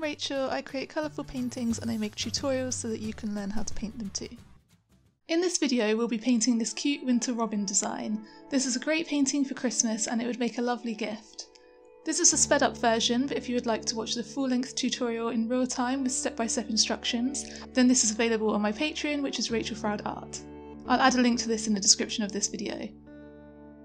I'm Rachel. I create colourful paintings and I make tutorials so that you can learn how to paint them too. In this video we'll be painting this cute winter robin design. This is a great painting for Christmas and it would make a lovely gift. This is a sped up version, but if you would like to watch the full-length tutorial in real time with step-by-step instructions, then this is available on my Patreon, which is Rachel Froud Art. I'll add a link to this in the description of this video.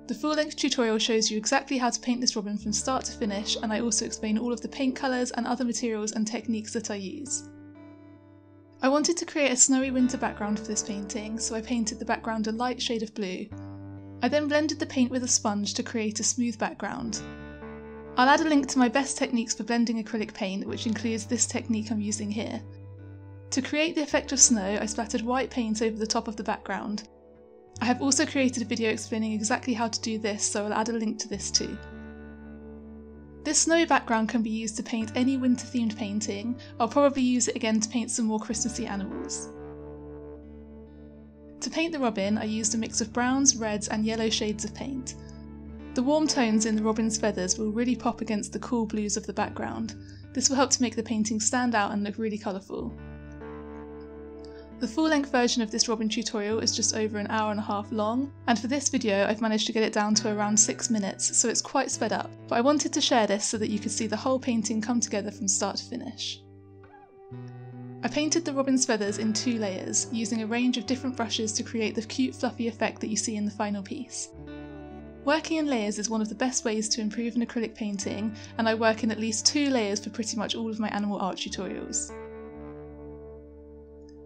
The full-length tutorial shows you exactly how to paint this robin from start to finish, and I also explain all of the paint colours and other materials and techniques that I use. I wanted to create a snowy winter background for this painting, so I painted the background a light shade of blue. I then blended the paint with a sponge to create a smooth background. I'll add a link to my best techniques for blending acrylic paint, which includes this technique I'm using here. To create the effect of snow, I splattered white paint over the top of the background. I have also created a video explaining exactly how to do this, so I'll add a link to this too. This snowy background can be used to paint any winter themed painting. I'll probably use it again to paint some more Christmassy animals. To paint the robin, I used a mix of browns, reds and yellow shades of paint. The warm tones in the robin's feathers will really pop against the cool blues of the background. This will help to make the painting stand out and look really colourful. The full-length version of this robin tutorial is just over an hour and a half long, and for this video I've managed to get it down to around 6 minutes, so it's quite sped up, but I wanted to share this so that you could see the whole painting come together from start to finish. I painted the robin's feathers in 2 layers, using a range of different brushes to create the cute fluffy effect that you see in the final piece. Working in layers is one of the best ways to improve an acrylic painting, and I work in at least 2 layers for pretty much all of my animal art tutorials.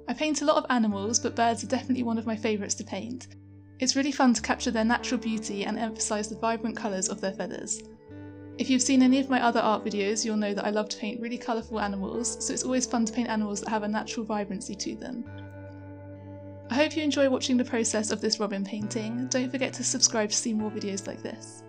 I paint a lot of animals, but birds are definitely one of my favourites to paint. It's really fun to capture their natural beauty and emphasise the vibrant colours of their feathers. If you've seen any of my other art videos, you'll know that I love to paint really colourful animals, so it's always fun to paint animals that have a natural vibrancy to them. I hope you enjoy watching the process of this robin painting. Don't forget to subscribe to see more videos like this.